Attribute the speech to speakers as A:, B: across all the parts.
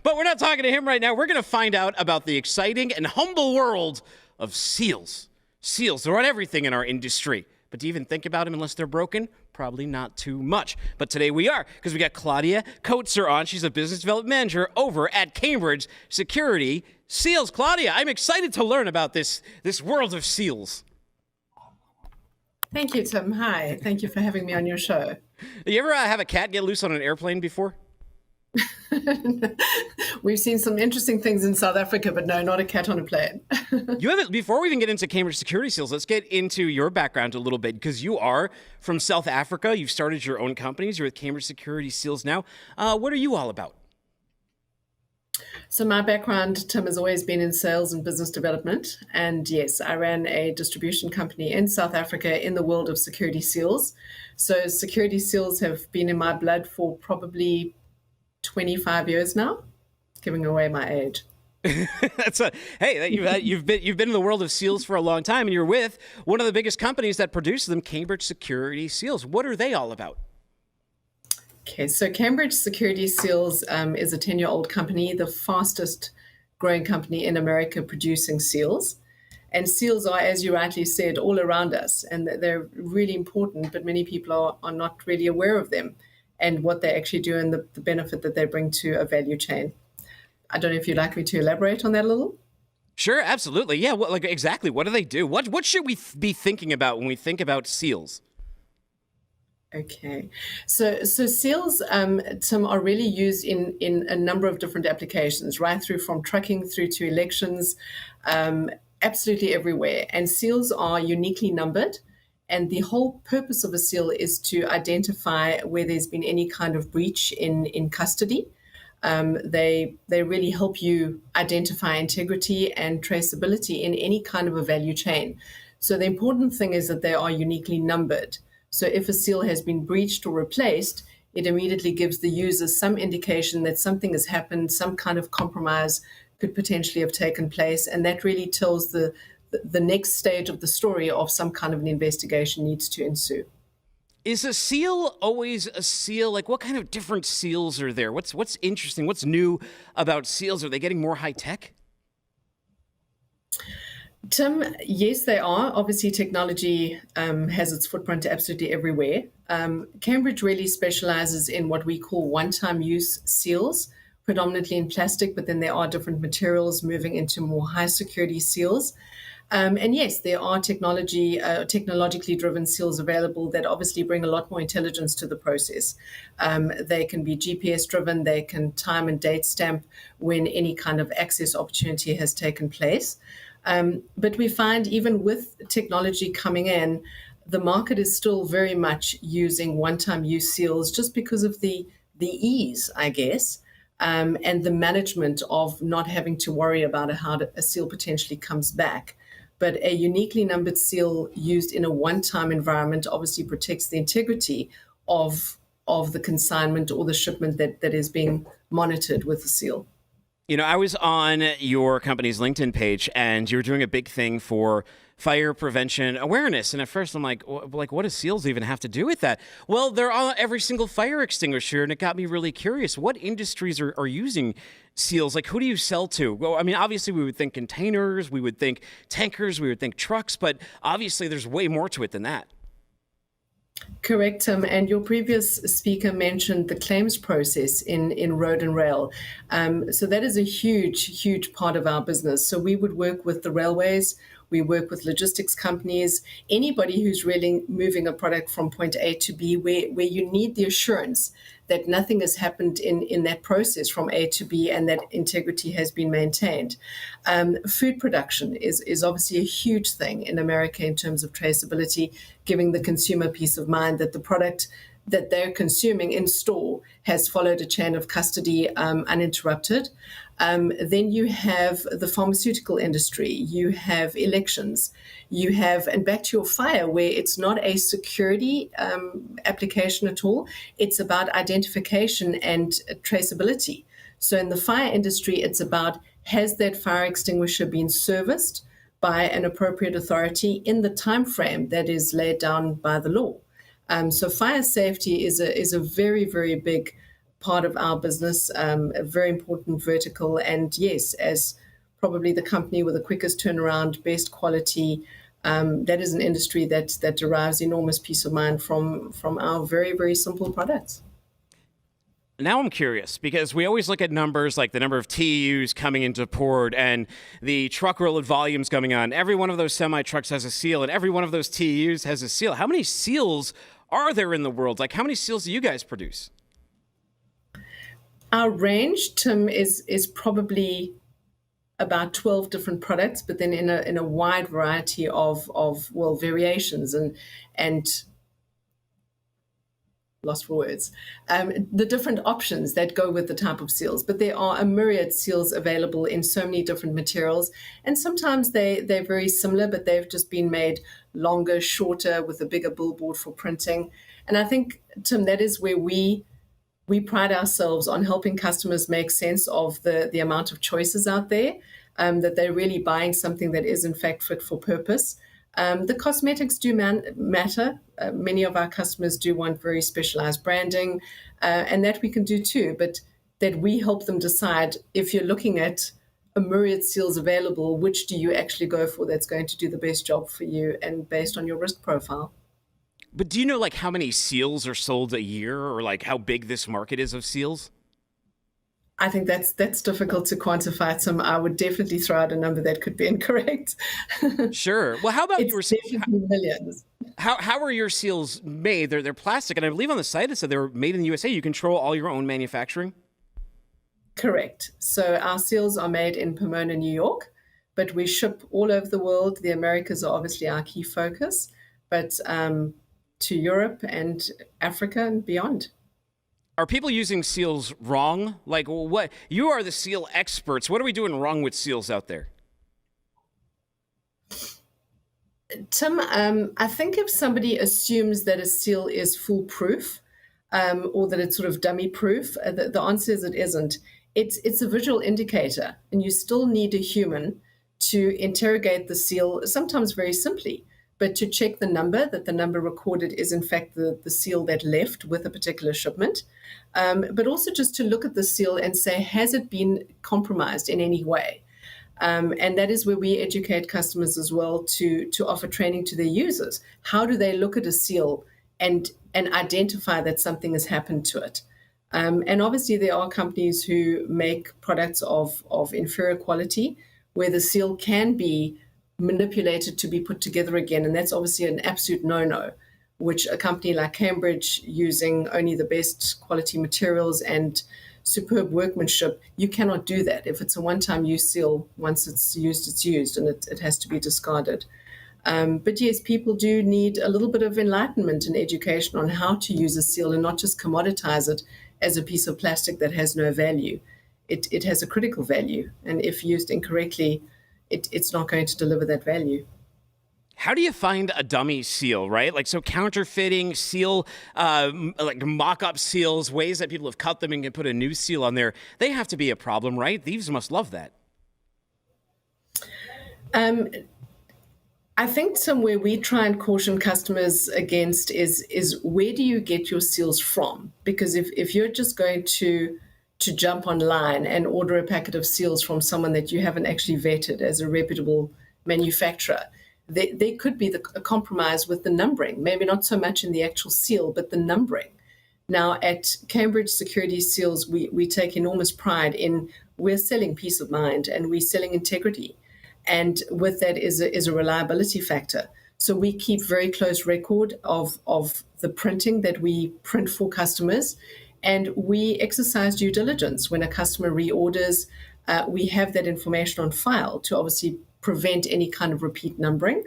A: But we're not talking to him right now. We're going to find out about the exciting and humble world of seals. Seals, they're on everything in our industry. But do you even think about them unless they're broken? Probably not too much. But today we are, because we got Claudia Coetzer on. She's a business development manager over at Cambridge Security Seals. Claudia, I'm excited to learn about this world of seals.
B: Thank you, Tim. Hi. Thank you for having me on your show.
A: You ever have a cat get loose on an airplane before?
B: We've seen some interesting things in South Africa, but no, not a cat on a plane.
A: You haven't. Before we even get into Cambridge Security Seals, let's get into your background a little bit, because you are from South Africa. You've started your own companies. You're with Cambridge Security Seals now. What are you all about?
B: So my background, Tim, has always been in sales and business development. And yes, I ran a distribution company in South Africa in the world of security seals. So security seals have been in my blood for probably 25 years now, giving away my age.
A: Hey, you've been in the world of seals for a long time, and you're with one of the biggest companies that produces them, Cambridge Security Seals. What are they all about?
B: Okay, so Cambridge Security Seals is a 10-year-old company, the fastest growing company in America producing seals. And seals are, as you rightly said, all around us, and they're really important, but many people are not really aware of them and what they actually do and the benefit that they bring to a value chain. I don't know if you'd like me to elaborate on that a little.
A: Sure, absolutely. Yeah, exactly. What do they do? What should we be thinking about when we think about seals?
B: Okay, so seals, Tim, are really used in a number of different applications, right through from trucking through to elections, absolutely everywhere. And seals are uniquely numbered. And the whole purpose of a seal is to identify where there's been any kind of breach in custody. They really help you identify integrity and traceability in any kind of a value chain. So the important thing is that they are uniquely numbered. So if a seal has been breached or replaced, it immediately gives the user some indication that something has happened, some kind of compromise could potentially have taken place, and that really tells the next stage of the story of some kind of an investigation needs to ensue.
A: Is a seal always a seal? Like, what kind of different seals are there? What's interesting? What's new about seals? Are they getting more high tech?
B: Tim, yes, they are. Obviously, technology has its footprint absolutely everywhere. Cambridge really specializes in what we call one-time use seals, predominantly in plastic, but then there are different materials moving into more high security seals. And yes, there are technologically driven seals available that obviously bring a lot more intelligence to the process. They can be GPS driven, they can time and date stamp when any kind of access opportunity has taken place. But we find even with technology coming in, the market is still very much using one-time use seals just because of the ease, I guess, and the management of not having to worry about how a seal potentially comes back. But a uniquely numbered seal used in a one-time environment obviously protects the integrity of the consignment or the shipment that is being monitored with the seal.
A: You know, I was on your company's LinkedIn page, and you were doing a big thing for fire prevention awareness. And at first I'm like, what does seals even have to do with that? Well, they're on every single fire extinguisher, and it got me really curious. What industries are using seals? Like, who do you sell to? Well, I mean, obviously we would think containers, we would think tankers, we would think trucks, but obviously there's way more to it than that.
B: Correct, Tim. And your previous speaker mentioned the claims process in road and rail. So that is a huge, huge part of our business. So we would work with the railways, we work with logistics companies, anybody who's really moving a product from point A to B, where you need the assurance that nothing has happened in that process from A to B and that integrity has been maintained. Food production is obviously a huge thing in America in terms of traceability, giving the consumer peace of mind that the product that they're consuming in store has followed a chain of custody uninterrupted. Then you have the pharmaceutical industry, you have elections, you have, and back to your fire, where it's not a security application at all, it's about identification and traceability. So in the fire industry, it's about, has that fire extinguisher been serviced by an appropriate authority in the time frame that is laid down by the law? So fire safety is a very, very big part of our business, a very important vertical. And yes, as probably the company with the quickest turnaround, best quality, that is an industry that derives enormous peace of mind from our very, very simple products.
A: Now I'm curious because we always look at numbers like the number of TEUs coming into port and the truck-related volumes coming on. Every one of those semi-trucks has a seal, and every one of those TEUs has a seal. How many seals are there in the world? Like, how many seals do you guys produce?
B: Our range, Tim, is probably about 12 different products, but then in a wide variety of variations and lost for words, the different options that go with the type of seals. But there are a myriad seals available in so many different materials. And sometimes they're very similar, but they've just been made longer, shorter, with a bigger billboard for printing. And I think, Tim, that is where we pride ourselves on helping customers make sense of the amount of choices out there, that they're really buying something that is in fact fit for purpose. The cosmetics do matter. Many of our customers do want very specialized branding, and that we can do too, but that we help them decide, if you're looking at a myriad seals available, which do you actually go for that's going to do the best job for you and based on your risk profile.
A: But do you know like how many seals are sold a year, or like how big this market is of seals?
B: I think that's difficult to quantify. Some I would definitely throw out a number that could be incorrect.
A: Sure. Well, how about
B: It's
A: your
B: definitely millions.
A: how are your seals made? They're plastic, and I believe on the site it said they were made in the USA. You control all your own manufacturing.
B: Correct. So our seals are made in Pomona, New York, but we ship all over the world. The Americas are obviously our key focus, but to Europe and Africa and beyond.
A: Are people using seals wrong? Like, what? You are the seal experts. What are we doing wrong with seals out there?
B: Tim, I think if somebody assumes that a seal is foolproof, or that it's sort of dummy proof, the answer is it isn't. It's a visual indicator, and you still need a human to interrogate the seal, sometimes very simply, but to check that the number recorded is in fact the seal that left with a particular shipment, but also just to look at the seal and say, has it been compromised in any way? And that is where we educate customers as well to offer training to their users. How do they look at a seal and identify that something has happened to it? And obviously there are companies who make products of inferior quality where the seal can be manipulated to be put together again. And that's obviously an absolute no-no, which a company like Cambridge, using only the best quality materials and superb workmanship, you cannot do that. If it's a one-time use seal, once it's used, and it has to be discarded. But yes, people do need a little bit of enlightenment and education on how to use a seal and not just commoditize it as a piece of plastic that has no value. It has a critical value, and if used incorrectly, it's not going to deliver that value.
A: How do you find a dummy seal, right? Like, so counterfeiting seal, like mock-up seals, ways that people have cut them and can put a new seal on there, they have to be a problem, right? Thieves must love that.
B: I think somewhere we try and caution customers against is where do you get your seals from? Because if you're just going to jump online and order a packet of seals from someone that you haven't actually vetted as a reputable manufacturer, there could be a compromise with the numbering, maybe not so much in the actual seal, but the numbering. Now, at Cambridge Security Seals, we take enormous pride in we're selling peace of mind and we're selling integrity. And with that is a reliability factor. So we keep very close record of the printing that we print for customers, and we exercise due diligence. When a customer reorders, we have that information on file to obviously prevent any kind of repeat numbering.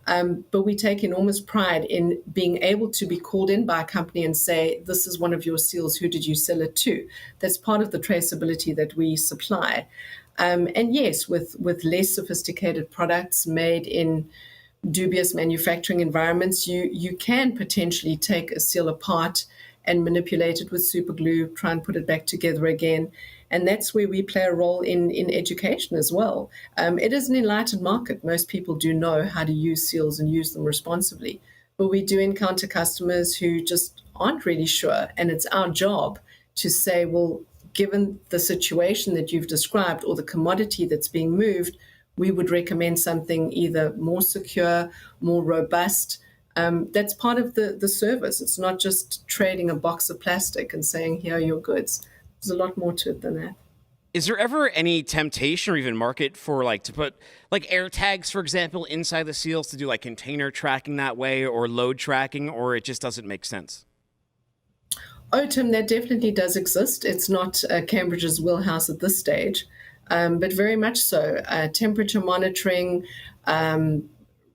B: But we take enormous pride in being able to be called in by a company and say, this is one of your seals, who did you sell it to? That's part of the traceability that we supply. And yes, with less sophisticated products made in dubious manufacturing environments, you can potentially take a seal apart and manipulate it with super glue, try and put it back together again. And that's where we play a role in education as well. It is an enlightened market. Most people do know how to use seals and use them responsibly. But we do encounter customers who just aren't really sure. And it's our job to say, well, given the situation that you've described or the commodity that's being moved, we would recommend something either more secure, more robust. That's part of the service. It's not just trading a box of plastic and saying, here are your goods. There's a lot more to it than that.
A: Is there ever any temptation or even market for to put air tags, for example, inside the seals to do container tracking that way or load tracking, or it just doesn't make sense?
B: Oh, Tim, that definitely does exist. It's not Cambridge's wheelhouse at this stage, but very much so. Temperature monitoring,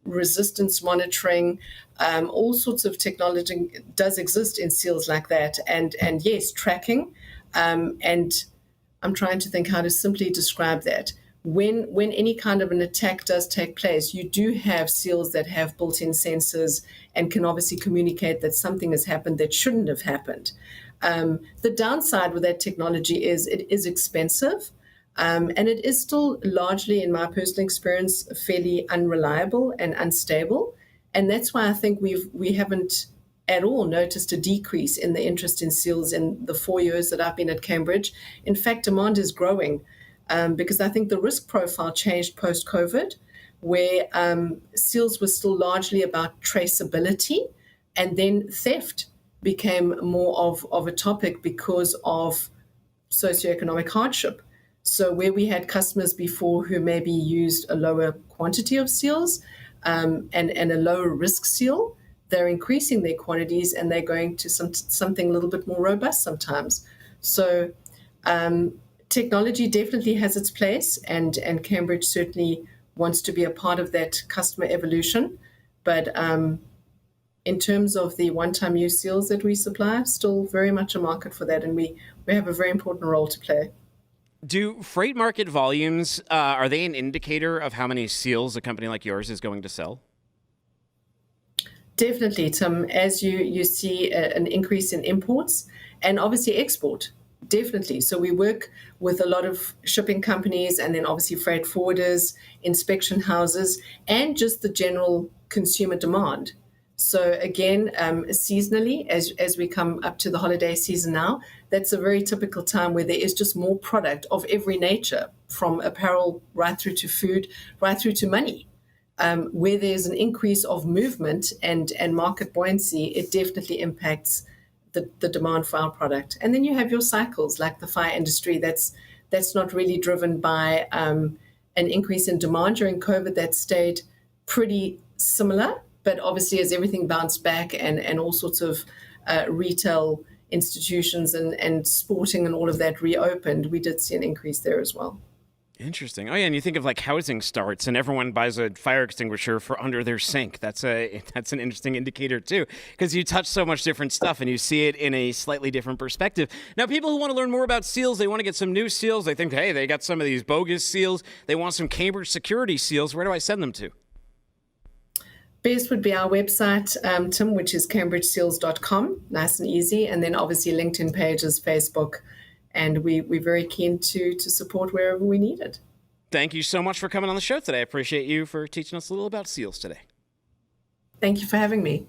B: resistance monitoring, all sorts of technology does exist in seals like that. And yes, tracking. And I'm trying to think how to simply describe that. When any kind of an attack does take place, you do have seals that have built-in sensors and can obviously communicate that something has happened that shouldn't have happened. The downside with that technology is it is expensive, and it is still largely, in my personal experience, fairly unreliable and unstable. And that's why I think we haven't at all noticed a decrease in the interest in seals in the 4 years that I've been at Cambridge. In fact, demand is growing. Because I think the risk profile changed post-COVID, where seals were still largely about traceability, and then theft became more of a topic because of socioeconomic hardship. So where we had customers before who maybe used a lower quantity of seals and a lower risk seal, they're increasing their quantities and they're going to something a little bit more robust sometimes. So technology definitely has its place, and Cambridge certainly wants to be a part of that customer evolution. But in terms of the one-time use seals that we supply, still very much a market for that, and we have a very important role to play.
A: Do freight market volumes, are they an indicator of how many seals a company like yours is going to sell?
B: Definitely, Tim. As you see an increase in imports and obviously export. Definitely. So we work with a lot of shipping companies and then obviously freight forwarders, inspection houses, and just the general consumer demand. So again, seasonally, as we come up to the holiday season now, that's a very typical time where there is just more product of every nature, from apparel right through to food, right through to money. Where there's an increase of movement and market buoyancy, it definitely impacts the demand for our product. And then you have your cycles, like the fire industry, that's not really driven by an increase in demand. During COVID, that stayed pretty similar, but obviously as everything bounced back and all sorts of retail institutions and sporting and all of that reopened, we did see an increase there as well.
A: Interesting. Oh yeah, and you think of housing starts, and everyone buys a fire extinguisher for under their sink. That's an interesting indicator too, because you touch so much different stuff and you see it in a slightly different perspective. Now, people who want to learn more about seals, they want to get some new seals. They think, hey, they got some of these bogus seals. They want some Cambridge security seals. Where do I send them to?
B: Best would be our website, Tim, which is cambridgeseals.com. Nice and easy, and then obviously LinkedIn pages, Facebook. And we're very keen to support wherever we need it.
A: Thank you so much for coming on the show today. I appreciate you for teaching us a little about seals today.
B: Thank you for having me.